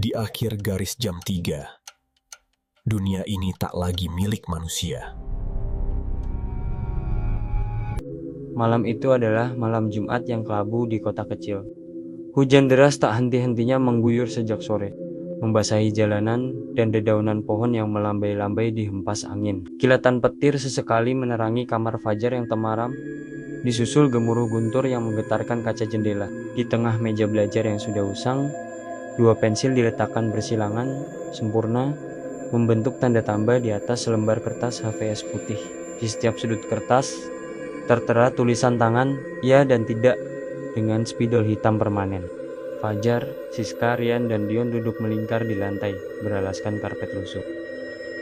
Di akhir garis jam 3, dunia ini tak lagi milik manusia. Malam itu adalah malam Jumat yang kelabu di kota kecil. Hujan deras tak henti-hentinya mengguyur sejak sore, membasahi jalanan dan dedaunan pohon yang melambai-lambai di hempas angin. Kilatan petir sesekali menerangi kamar Fajar yang temaram, disusul gemuruh guntur yang menggetarkan kaca jendela. Di tengah meja belajar yang sudah usang, dua pensil diletakkan bersilangan, sempurna, membentuk tanda tambah di atas selembar kertas HVS putih. Di setiap sudut kertas, tertera tulisan tangan, ya dan tidak, dengan spidol hitam permanen. Fajar, Siska, Rian, dan Dion duduk melingkar di lantai, beralaskan karpet lusuh.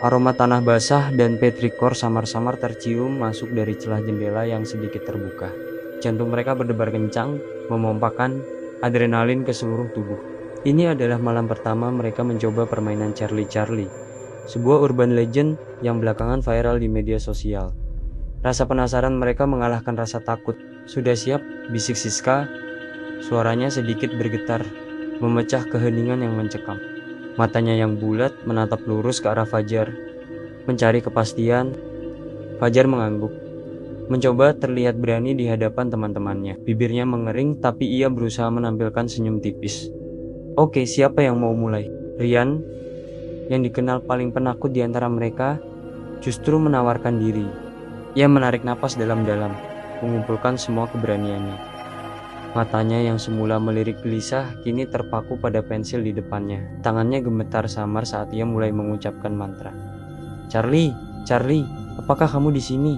Aroma tanah basah dan petrikor samar-samar tercium masuk dari celah jendela yang sedikit terbuka. Jantung mereka berdebar kencang, memompahkan adrenalin ke seluruh tubuh. Ini adalah malam pertama mereka mencoba permainan Charlie, sebuah urban legend yang belakangan viral di media sosial. Rasa penasaran mereka mengalahkan rasa takut. Sudah siap? Bisik Siska. Suaranya sedikit bergetar, memecah keheningan yang mencekam. Matanya yang bulat menatap lurus ke arah Fajar, mencari kepastian. Fajar mengangguk, mencoba terlihat berani di hadapan teman-temannya. Bibirnya mengering, tapi ia berusaha menampilkan senyum tipis. Oke, siapa yang mau mulai? Rian, yang dikenal paling penakut di antara mereka, justru menawarkan diri. Ia menarik napas dalam-dalam, mengumpulkan semua keberaniannya. Matanya yang semula melirik gelisah kini terpaku pada pensil di depannya. Tangannya gemetar samar saat ia mulai mengucapkan mantra. Charlie, apakah kamu di sini?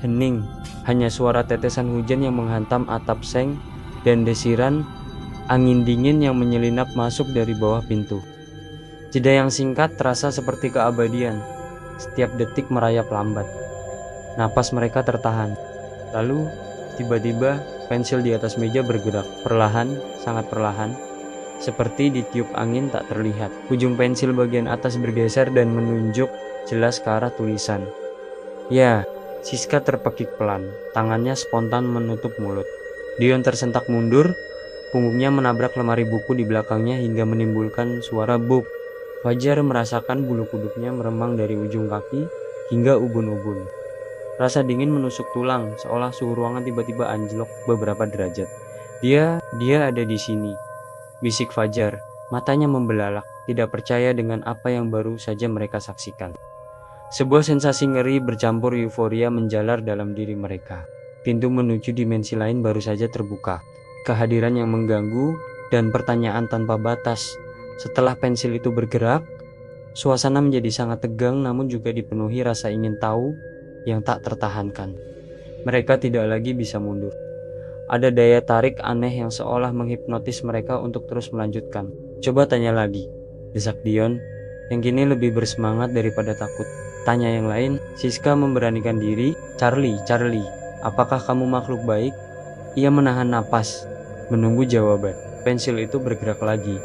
Hening, hanya suara tetesan hujan yang menghantam atap seng dan desiran angin dingin yang menyelinap masuk dari bawah pintu. Jeda yang singkat terasa seperti keabadian. Setiap detik merayap lambat. Napas mereka tertahan. Lalu, tiba-tiba pensil di atas meja bergerak, perlahan, sangat perlahan, seperti ditiup angin tak terlihat. Ujung pensil bagian atas bergeser dan menunjuk jelas ke arah tulisan. Ya, Siska terpekik pelan, tangannya spontan menutup mulut. Dion tersentak mundur, punggungnya menabrak lemari buku di belakangnya hingga menimbulkan suara buk. Fajar merasakan bulu kuduknya meremang dari ujung kaki hingga ubun-ubun. Rasa dingin menusuk tulang, seolah suhu ruangan tiba-tiba anjlok beberapa derajat. Dia ada di sini, bisik Fajar, matanya membelalak, tidak percaya dengan apa yang baru saja mereka saksikan. Sebuah sensasi ngeri bercampur euforia menjalar dalam diri mereka. Pintu menuju dimensi lain baru saja terbuka. Kehadiran yang mengganggu dan pertanyaan tanpa batas. Setelah pensil itu bergerak, suasana menjadi sangat tegang namun juga dipenuhi rasa ingin tahu yang tak tertahankan. Mereka tidak lagi bisa mundur. Ada daya tarik aneh yang seolah menghipnotis mereka untuk terus melanjutkan. Coba tanya lagi, desak Dion, yang kini lebih bersemangat daripada takut. Tanya yang lain, Siska memberanikan diri. Charlie, apakah kamu makhluk baik? Ia menahan napas, menunggu jawaban. Pensil itu bergerak lagi,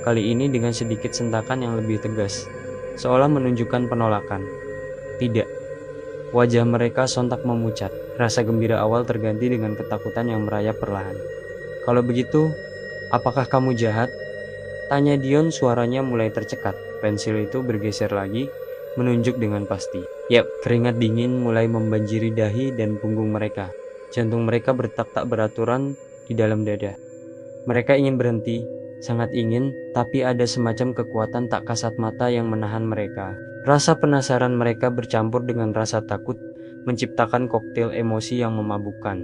kali ini dengan sedikit sentakan yang lebih tegas, seolah menunjukkan penolakan. Tidak. Wajah mereka sontak memucat. Rasa gembira awal terganti dengan ketakutan yang merayap perlahan. Kalau begitu, apakah kamu jahat? Tanya Dion, suaranya mulai tercekat. Pensil itu bergeser lagi, menunjuk dengan pasti. Yap, keringat dingin mulai membanjiri dahi dan punggung mereka. Jantung mereka berdetak tak beraturan di dalam dada. Mereka ingin berhenti, sangat ingin, tapi ada semacam kekuatan tak kasat mata yang menahan mereka. Rasa penasaran mereka bercampur dengan rasa takut, menciptakan koktail emosi yang memabukkan.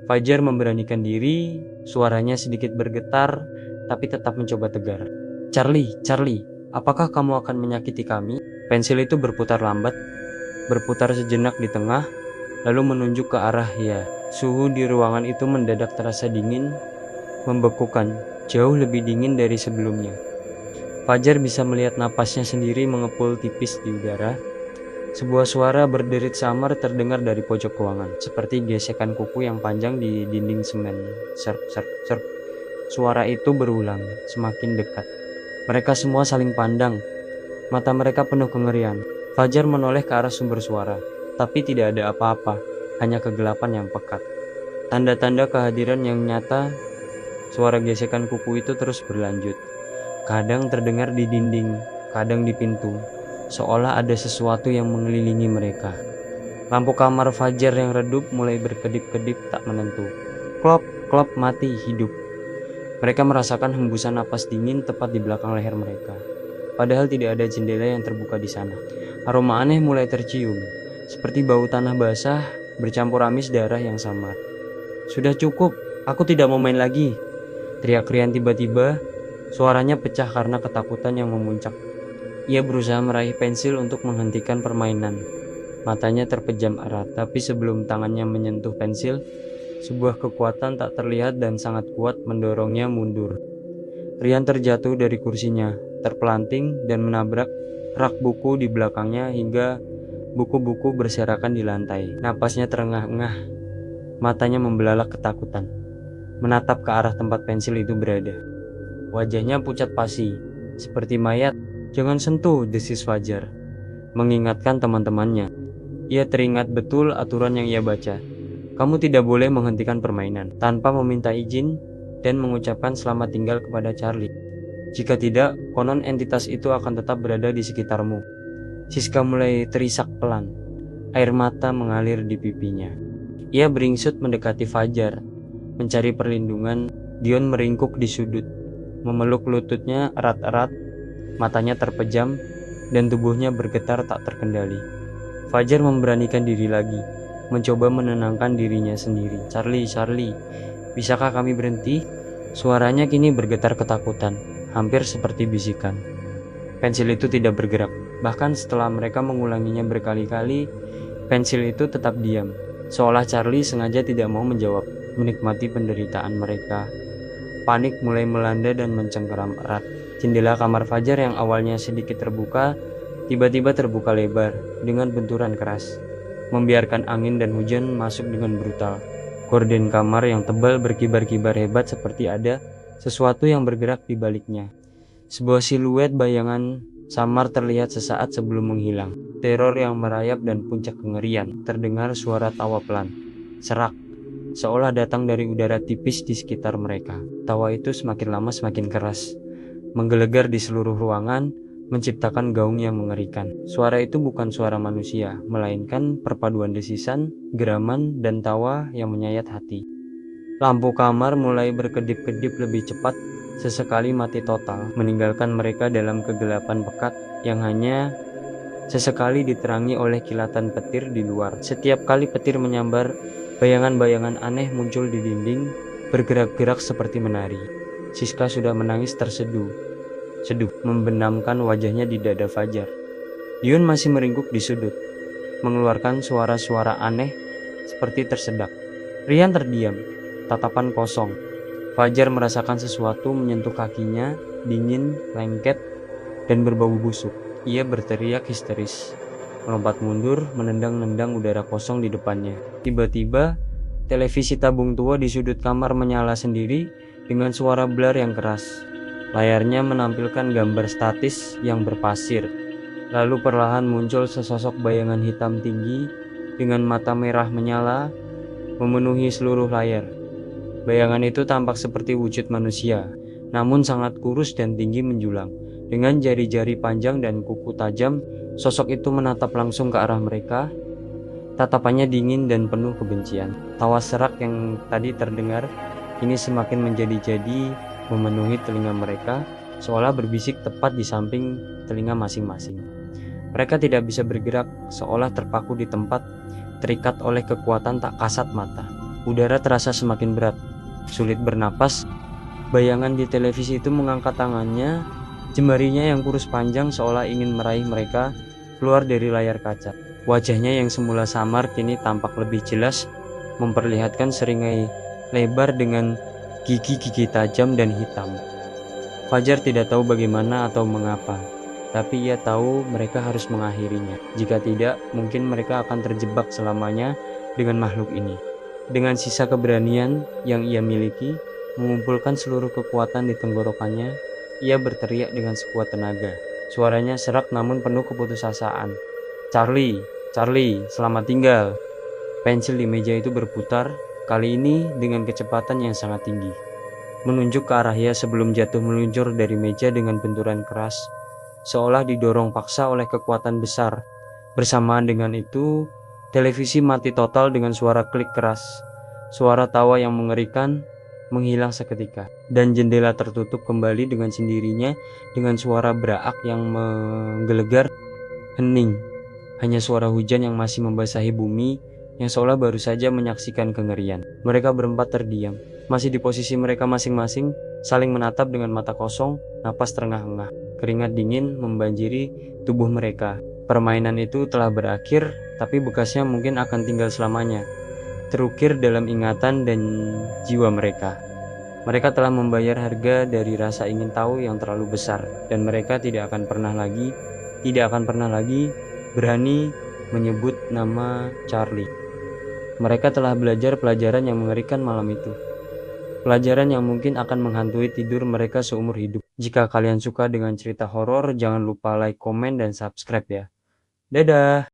Fajar memberanikan diri, suaranya sedikit bergetar, tapi tetap mencoba tegar. Charlie, apakah kamu akan menyakiti kami? Pensil itu berputar lambat, berputar sejenak di tengah, lalu menunjuk ke arah ya. Suhu di ruangan itu mendadak terasa dingin, membekukan, jauh lebih dingin dari sebelumnya. Fajar bisa melihat napasnya sendiri mengepul tipis di udara. Sebuah suara berderit samar terdengar dari pojok ruangan, seperti gesekan kuku yang panjang di dinding semen. Serp, serp, serp. Suara itu berulang, semakin dekat. Mereka semua saling pandang. Mata mereka penuh kengerian. Fajar menoleh ke arah sumber suara, tapi tidak ada apa-apa, hanya kegelapan yang pekat. Tanda-tanda kehadiran yang nyata. Suara gesekan kuku itu terus berlanjut. Kadang terdengar di dinding, kadang di pintu, seolah ada sesuatu yang mengelilingi mereka. Lampu kamar Fajar yang redup mulai berkedip-kedip tak menentu. Klop, klop, mati, hidup. Mereka merasakan hembusan napas dingin tepat di belakang leher mereka. Padahal tidak ada jendela yang terbuka di sana. Aroma aneh mulai tercium, seperti bau tanah basah bercampur amis darah yang samar. Sudah cukup, aku tidak mau main lagi. Teriak Rian tiba-tiba, suaranya pecah karena ketakutan yang memuncak. Ia berusaha meraih pensil untuk menghentikan permainan. Matanya terpejam erat, tapi sebelum tangannya menyentuh pensil, sebuah kekuatan tak terlihat dan sangat kuat mendorongnya mundur. Rian terjatuh dari kursinya, terpelanting dan menabrak rak buku di belakangnya hingga buku-buku berserakan di lantai. Napasnya terengah-engah, matanya membelalak ketakutan, menatap ke arah tempat pensil itu berada. Wajahnya pucat pasi, seperti mayat. Jangan sentuh, desis Fajar, mengingatkan teman-temannya. Ia teringat betul aturan yang ia baca. Kamu tidak boleh menghentikan permainan tanpa meminta izin dan mengucapkan selamat tinggal kepada Charlie. Jika tidak, konon entitas itu akan tetap berada di sekitarmu. Siska mulai terisak pelan. Air mata mengalir di pipinya. Ia beringsut mendekati Fajar, mencari perlindungan. Dion meringkuk di sudut, memeluk lututnya erat-erat, matanya terpejam, dan tubuhnya bergetar tak terkendali. Fajar memberanikan diri lagi, mencoba menenangkan dirinya sendiri. Charlie, bisakah kami berhenti? Suaranya kini bergetar ketakutan, hampir seperti bisikan. Pensil itu tidak bergerak. Bahkan setelah mereka mengulanginya berkali-kali, pensil itu tetap diam, seolah Charlie sengaja tidak mau menjawab, menikmati penderitaan mereka. Panik mulai melanda dan mencengkeram erat. Jendela kamar Fajar yang awalnya sedikit terbuka, tiba-tiba terbuka lebar dengan benturan keras, membiarkan angin dan hujan masuk dengan brutal. Gorden kamar yang tebal berkibar-kibar hebat seperti ada sesuatu yang bergerak di baliknya. Sebuah siluet bayangan samar terlihat sesaat sebelum menghilang. Teror yang merayap dan puncak kengerian. Terdengar suara tawa pelan, serak, seolah datang dari udara tipis di sekitar mereka. Tawa itu semakin lama semakin keras, menggelegar di seluruh ruangan, menciptakan gaung yang mengerikan. Suara itu bukan suara manusia, melainkan perpaduan desisan, geraman, dan tawa yang menyayat hati. Lampu kamar mulai berkedip-kedip lebih cepat, sesekali mati total, meninggalkan mereka dalam kegelapan pekat yang hanya sesekali diterangi oleh kilatan petir di luar. Setiap kali petir menyambar, bayangan-bayangan aneh muncul di dinding, bergerak-gerak seperti menari. Siska sudah menangis terseduh, membenamkan wajahnya di dada Fajar. Dion masih meringkuk di sudut, mengeluarkan suara-suara aneh seperti tersedak. Rian terdiam, tatapan kosong. Fajar merasakan sesuatu menyentuh kakinya, dingin, lengket, dan berbau busuk. Ia berteriak histeris, melompat mundur, menendang-nendang udara kosong di depannya. Tiba-tiba, televisi tabung tua di sudut kamar menyala sendiri dengan suara blar yang keras. Layarnya menampilkan gambar statis yang berpasir. Lalu perlahan muncul sesosok bayangan hitam tinggi dengan mata merah menyala, memenuhi seluruh layar. Bayangan itu tampak seperti wujud manusia, namun sangat kurus dan tinggi menjulang. Dengan jari-jari panjang dan kuku tajam, sosok itu menatap langsung ke arah mereka. Tatapannya dingin dan penuh kebencian. Tawa serak yang tadi terdengar kini semakin menjadi-jadi, memenuhi telinga mereka, seolah berbisik tepat di samping telinga masing-masing. Mereka tidak bisa bergerak, seolah terpaku di tempat, terikat oleh kekuatan tak kasat mata. Udara terasa semakin berat, sulit bernapas. Bayangan di televisi itu mengangkat tangannya, jemarinya yang kurus panjang seolah ingin meraih mereka keluar dari layar kaca. Wajahnya yang semula samar kini tampak lebih jelas, memperlihatkan seringai lebar dengan gigi-gigi tajam dan hitam. Fajar tidak tahu bagaimana atau mengapa, tapi ia tahu mereka harus mengakhirinya. Jika tidak, mungkin mereka akan terjebak selamanya dengan makhluk ini. Dengan sisa keberanian yang ia miliki, mengumpulkan seluruh kekuatan di tenggorokannya, ia berteriak dengan sekuat tenaga. Suaranya serak namun penuh keputusasaan. Charlie, selamat tinggal. Pensil di meja itu berputar, kali ini dengan kecepatan yang sangat tinggi. menunjuk ke arahnya sebelum jatuh meluncur dari meja dengan benturan keras, seolah didorong paksa oleh kekuatan besar. Bersamaan dengan itu, televisi mati total dengan suara klik keras. Suara tawa yang mengerikan menghilang seketika, dan jendela tertutup kembali dengan sendirinya dengan suara beraak yang menggelegar. Hening, hanya suara hujan yang masih membasahi bumi yang seolah baru saja menyaksikan kengerian. Mereka berempat terdiam, masih di posisi mereka masing-masing, saling menatap dengan mata kosong, napas terengah-engah. Keringat dingin membanjiri tubuh mereka. Permainan itu telah berakhir, tapi bekasnya mungkin akan tinggal selamanya, terukir dalam ingatan dan jiwa mereka. Mereka telah membayar harga dari rasa ingin tahu yang terlalu besar, dan mereka tidak akan pernah lagi berani menyebut nama Charlie. Mereka telah belajar pelajaran yang mengerikan malam itu. Pelajaran yang mungkin akan menghantui tidur mereka seumur hidup. Jika kalian suka dengan cerita horor, jangan lupa like, komen, dan subscribe ya. Dadah!